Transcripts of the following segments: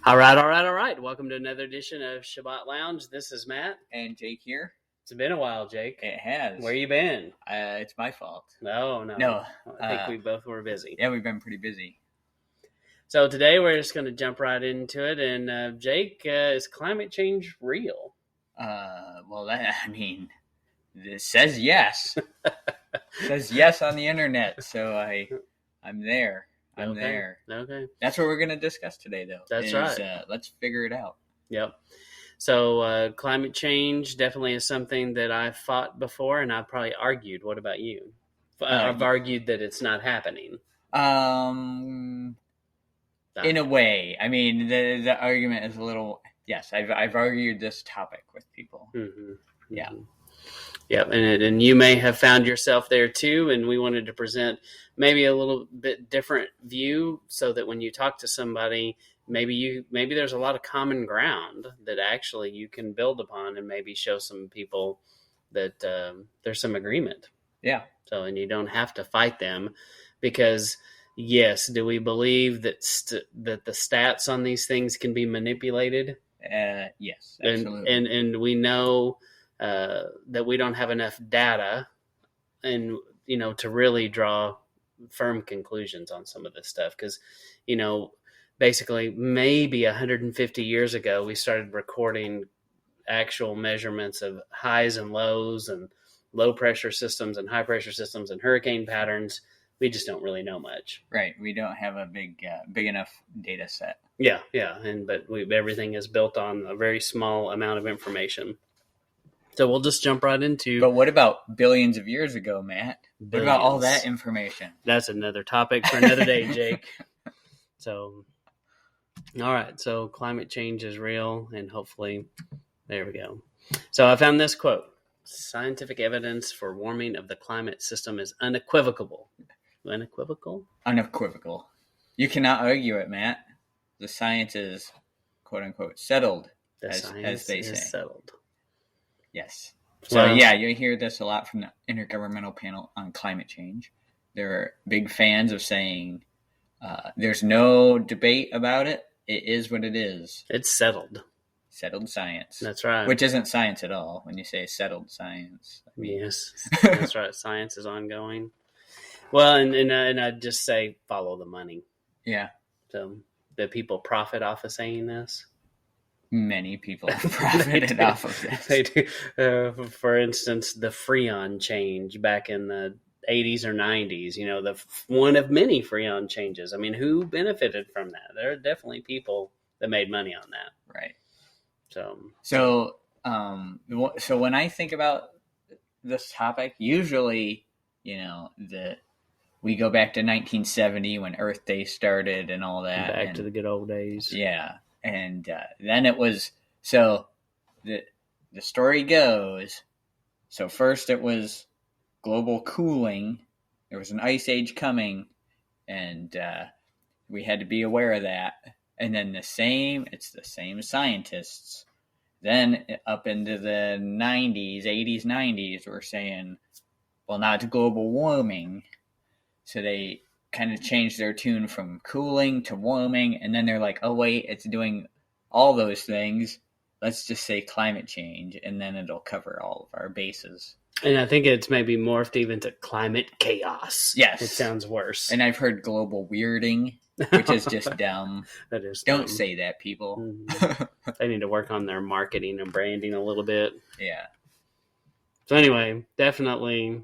All right. Welcome to another edition of Sabbath Lounge. This is Matt. And Jake here. It's been a while, Jake. It has. Where you been? It's my fault. No. I think we both were busy. Yeah, we've been pretty busy. So today we're just going to jump right into it. And Jake, is climate change real? It says yes. It says yes on the internet. So I'm there. I'm there. Okay. That's what we're going to discuss today, though. That's right. Let's figure it out. Yep. So climate change definitely is something that I've fought before, and I've probably argued. What about you? I've argued that it's not happening. In a way. I mean, the argument is a little... Yes, I've argued this topic with people. Mm-hmm. Yeah. Yep, and you may have found yourself there too, and we wanted to present maybe a little bit different view so that when you talk to somebody, maybe there's a lot of common ground that actually you can build upon and maybe show some people that there's some agreement. Yeah. So, and you don't have to fight them because, yes, do we believe that that the stats on these things can be manipulated? Yes, absolutely. And we know that we don't have enough data and, to really draw firm conclusions on some of this stuff. Because, basically maybe 150 years ago, we started recording actual measurements of highs and lows and low pressure systems and high pressure systems and hurricane patterns. We just don't really know much. Right. We don't have a big enough data set. Yeah. But everything is built on a very small amount of information. So we'll just jump right into... But what about billions of years ago, Matt? Billions. What about all that information? That's another topic for another day, Jake. So, all right. So climate change is real, and hopefully, there we go. So I found this quote. Scientific evidence for warming of the climate system is unequivocal. Unequivocal? Unequivocal. You cannot argue it, Matt. The science is, quote unquote, settled, as they say. Settled. Yes. So, you hear this a lot from the Intergovernmental Panel on Climate Change. They're big fans of saying there's no debate about it. It is what it is. It's settled. Settled science. That's right. Which isn't science at all when you say settled science. Yes, that's right. Science is ongoing. Well, and I'd just say follow the money. Yeah. So the people profit off of saying this. Many people have profited off of this. They do. For instance, the Freon change back in the 80s or 90s, the one of many Freon changes. I mean, who benefited from that? There are definitely people that made money on that. Right. So when I think about this topic, usually, we go back to 1970 when Earth Day started and all that. Back to the good old days. Yeah. And then it was, so the story goes, so first it was global cooling. There was an ice age coming, and we had to be aware of that. And then it's the same scientists. Then up into the 90s, 80s, 90s, were saying, well, now it's global warming. So they kind of changed their tune from cooling to warming, and then they're like, oh wait, it's doing all those things. Let's just say climate change, and then it'll cover all of our bases. And I think it's maybe morphed even to climate chaos. Yes. It sounds worse. And I've heard global weirding, which is just dumb. That is Don't dumb. say that, people. Mm-hmm. They need to work on their marketing and branding a little bit. Yeah. So anyway, definitely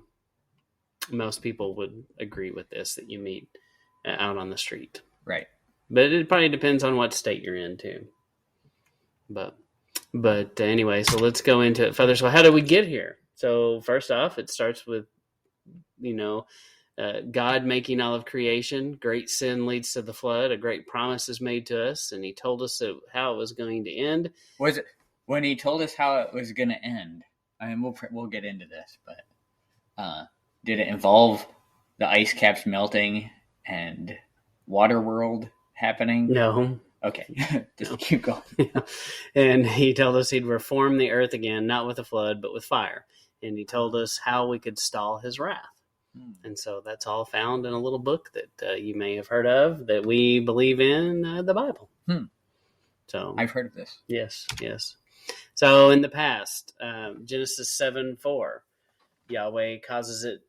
most people would agree with this that you meet out on the street. Right. But it probably depends on what state you're in too. But anyway, so let's go into it further. So how did we get here? So first off, it starts with, God making all of creation. Great sin leads to the flood. A great promise is made to us, and he told us how it was going to end. Was it when he told us how it was going to end? I mean, we'll get into this, but did it involve the ice caps melting and water world happening? No. Okay, just keep going. And he told us he'd reform the earth again, not with a flood, but with fire. And he told us how we could stall his wrath. And so that's all found in a little book that you may have heard of that we believe in, the Bible. So I've heard of this. yes. So in the past, Genesis 7:4, Yahweh causes it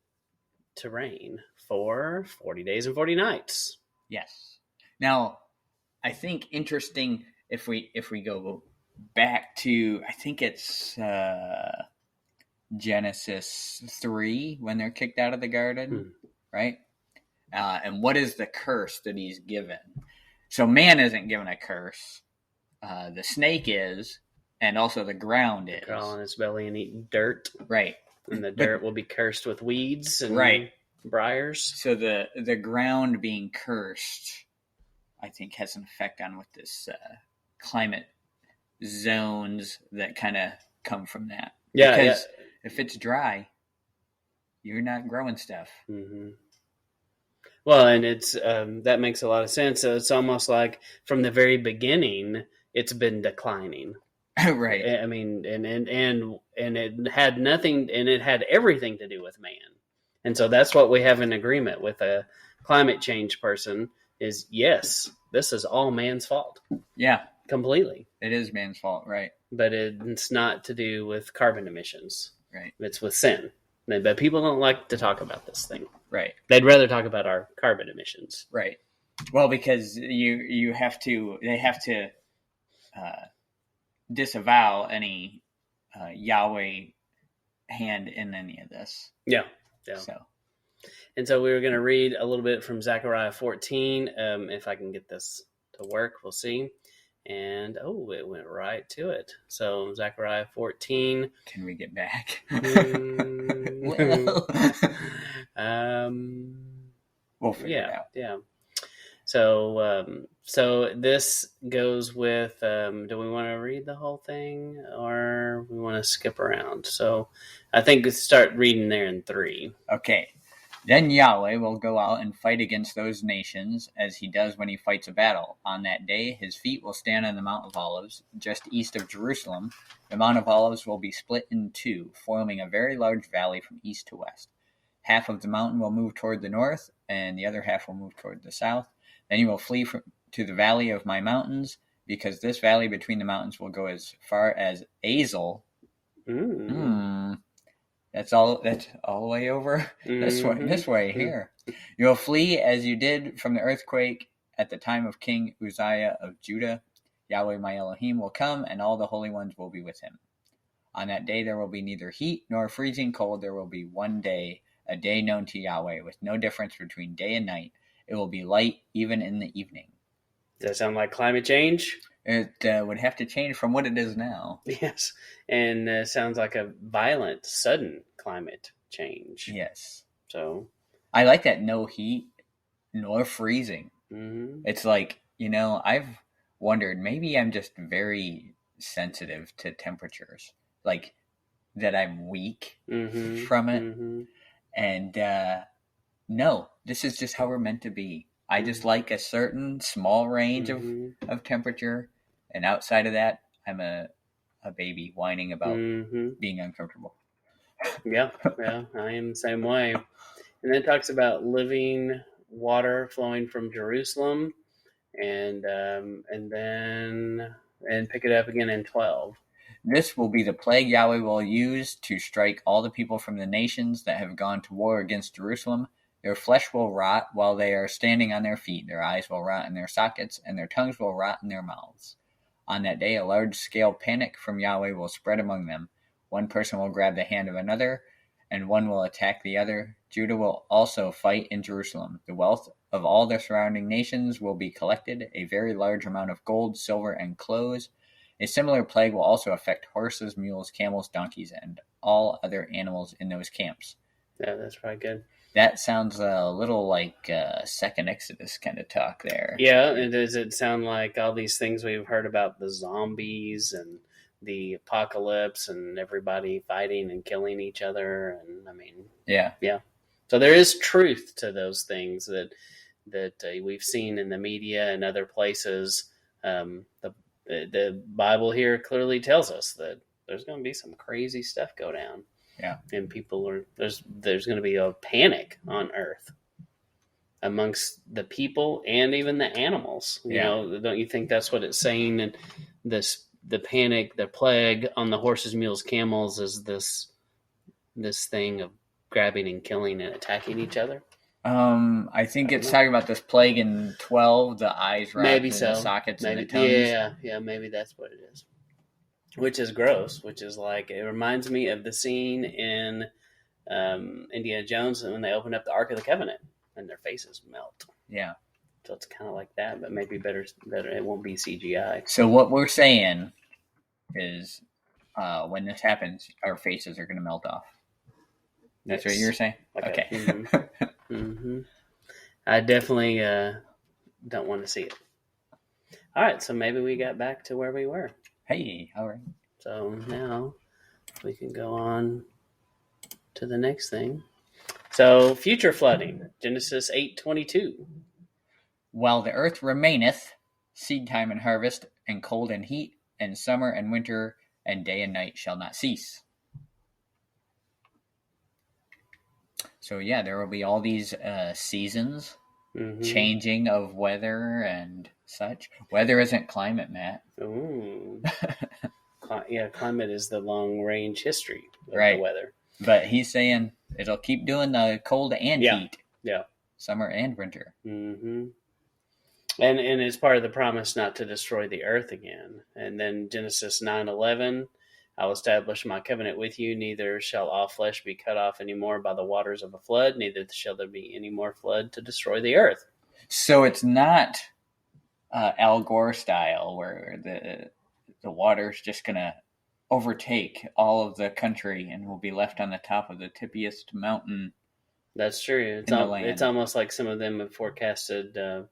to rain for 40 days and 40 nights. Yes. Now, I think interesting if we go back to, I think it's Genesis 3 when they're kicked out of the garden, right? And what is the curse that he's given? So man isn't given a curse. The snake is, and also the ground is. Crawl on its belly and eat dirt. Right. And the dirt will be cursed with weeds and briars. So the ground being cursed, I think, has an effect on what this climate zones that kind of come from that. Yeah, because if it's dry, you're not growing stuff. Mm-hmm. Well, and it's that makes a lot of sense. So it's almost like from the very beginning, it's been declining. Right. I mean, and it had nothing, and it had everything to do with man. And so that's what we have in agreement with a climate change person is, yes, this is all man's fault. Yeah. Completely. It is man's fault, right. But it's not to do with carbon emissions. Right. It's with sin. But people don't like to talk about this thing. Right. They'd rather talk about our carbon emissions. Right. Well, because they have to disavow any Yahweh hand in any of this. Yeah. So. And so we were going to read a little bit from Zechariah 14. If I can get this to work, we'll see. And, it went right to it. So Zechariah 14. Can we get back? We'll figure it out. Yeah. So this goes with, do we want to read the whole thing or we want to skip around? So I think we start reading there in 3. Okay. Then Yahweh will go out and fight against those nations as he does when he fights a battle. On that day, his feet will stand on the Mount of Olives, just east of Jerusalem. The Mount of Olives will be split in two, forming a very large valley from east to west. Half of the mountain will move toward the north, and the other half will move toward the south. Then you will flee to the valley of my mountains, because this valley between the mountains will go as far as Azel. That's all the way over this way here. You will flee as you did from the earthquake at the time of King Uzziah of Judah. Yahweh my Elohim will come, and all the holy ones will be with him. On that day there will be neither heat nor freezing cold. There will be one day, a day known to Yahweh, with no difference between day and night. It will be light even in the evening. Does that sound like climate change? It would have to change from what it is now. Yes, and sounds like a violent, sudden climate change. Yes. So I like that no heat nor freezing. Mm-hmm. It's like, I've wondered, maybe I'm just very sensitive to temperatures, like that I'm weak from it. Mm-hmm. And no, this is just how we're meant to be. I just like a certain small range of temperature. And outside of that, I'm a baby whining about being uncomfortable. Yeah, I am the same way. And then it talks about living water flowing from Jerusalem, and pick it up again in 12. This will be the plague Yahweh will use to strike all the people from the nations that have gone to war against Jerusalem. Their flesh will rot while they are standing on their feet. Their eyes will rot in their sockets, and their tongues will rot in their mouths. On that day, a large-scale panic from Yahweh will spread among them. One person will grab the hand of another, and one will attack the other. Judah will also fight in Jerusalem. The wealth of all the surrounding nations will be collected, a very large amount of gold, silver, and clothes. A similar plague will also affect horses, mules, camels, donkeys, and all other animals in those camps. Yeah, that's probably good. That sounds a little like second Exodus kind of talk there. Yeah, and does it sound like all these things we've heard about, the zombies and the apocalypse and everybody fighting and killing each other? And I mean, yeah. So there is truth to those things that we've seen in the media and other places. The Bible here clearly tells us that there's going to be some crazy stuff go down. Yeah. And there's going to be a panic on earth. amongst the people and even the animals. You know, don't you think that's what it's saying? And the panic, the plague on the horses, mules, camels is this thing of grabbing and killing and attacking each other. I think it's talking about this plague in 12, the eyes wrapped in the sockets and the tongues. Yeah, maybe that's what it is. Which is gross, which is like, it reminds me of the scene in Indiana Jones when they open up the Ark of the Covenant and their faces melt. Yeah. So it's kind of like that, but maybe better. It won't be CGI. So what we're saying is when this happens, our faces are going to melt off. That's what you're saying? Okay. Mm-hmm. Mm-hmm. I definitely don't want to see it. All right, so maybe we got back to where we were. Hey, all right. So now we can go on to the next thing. So future flooding, Genesis 8:22. While the earth remaineth, seed time and harvest, and cold and heat, and summer and winter, and day and night shall not cease. So yeah, there will be all these seasons, changing of weather and such. Weather isn't climate, Matt. Ooh. Yeah, climate is the long-range history of the weather. But he's saying it'll keep doing the cold and heat. Yeah. Summer and winter. Mm-hmm. And it's part of the promise not to destroy the earth again. And then Genesis 9:11, I will establish my covenant with you. Neither shall all flesh be cut off anymore by the waters of a flood. Neither shall there be any more flood to destroy the earth. So it's not Al Gore style where the water's just going to overtake all of the country and will be left on the top of the tippiest mountain. That's true. It's almost like some of them have forecasted a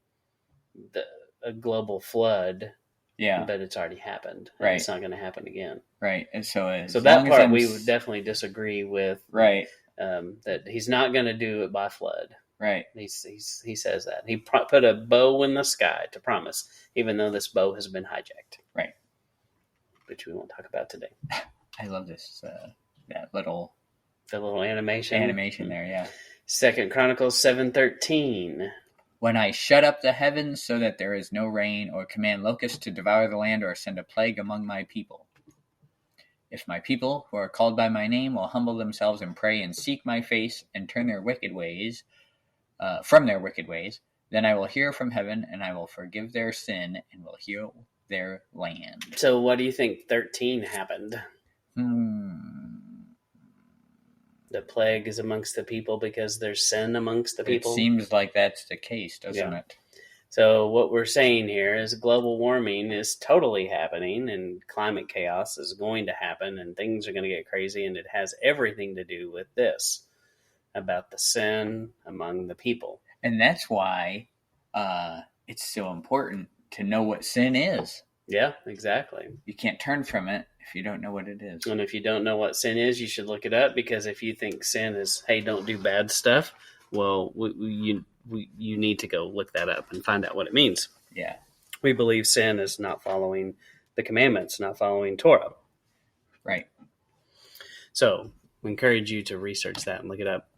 global flood. Yeah, but it's already happened. Right, it's not going to happen again. Right, and so that part we would definitely disagree with. Right, that he's not going to do it by flood. Right, he says that he put a bow in the sky to promise, even though this bow has been hijacked. Right, which we won't talk about today. I love this that little animation there. Yeah. 2 Chronicles 7:13. When I shut up the heavens so that there is no rain, or command locusts to devour the land, or send a plague among my people. If my people, who are called by my name, will humble themselves and pray and seek my face and turn their wicked ways, from their wicked ways, then I will hear from heaven and I will forgive their sin and will heal their land. So what do you think 13 happened? The plague is amongst the people because there's sin amongst the people? It seems like that's the case, doesn't it? So what we're saying here is global warming is totally happening and climate chaos is going to happen and things are going to get crazy, and it has everything to do with this, about the sin among the people. And that's why it's so important to know what sin is. Yeah, exactly. You can't turn from it if you don't know what it is. And if you don't know what sin is, you should look it up, because if you think sin is, hey, don't do bad stuff, well, you need to go look that up and find out what it means. Yeah. We believe sin is not following the commandments, not following Torah. Right. So we encourage you to research that and look it up.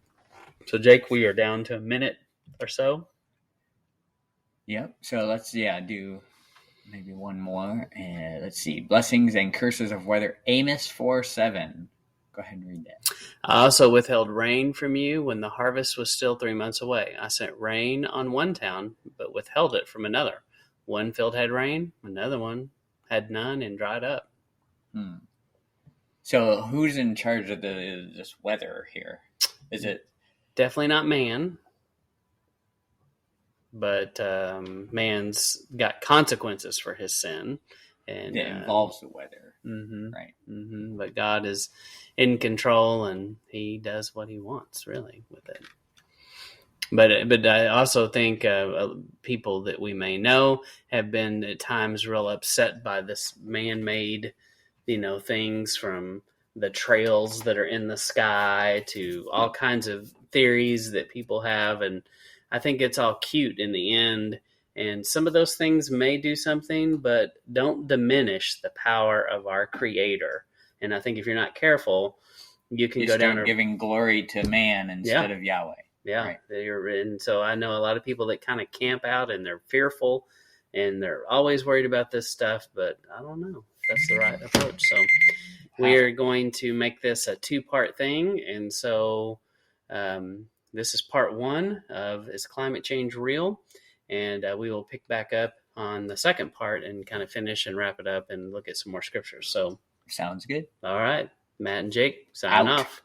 So, Jake, we are down to a minute or so. Yep. So let's, do maybe one more. Let's see. Blessings and curses of weather. Amos 4:7. Go ahead and read that. I also withheld rain from you when the harvest was still 3 months away. I sent rain on one town, but withheld it from another. One field had rain, another one had none and dried up. So who's in charge of this weather here? Is it? Definitely not man. But man's got consequences for his sin. And it involves the weather. Mm-hmm, right. Mm-hmm. But God is in control, and he does what he wants, really, with it. But I also think people that we may know have been at times real upset by this man-made, things, from the trails that are in the sky to all kinds of theories that people have. And I think it's all cute in the end. And some of those things may do something, but don't diminish the power of our Creator. And I think if you're not careful, you can go down giving glory to man instead of Yahweh. Yeah, Right. and so I know a lot of people that kind of camp out and they're fearful and they're always worried about this stuff, but I don't know if that's the right approach. So we How? are going to make this a 2-part thing, and so this is part 1 of Is Climate Change Real? And we will pick back up on the second part and kind of finish and wrap it up and look at some more scriptures. So Sounds good. all right, Matt and Jake signing Out. off.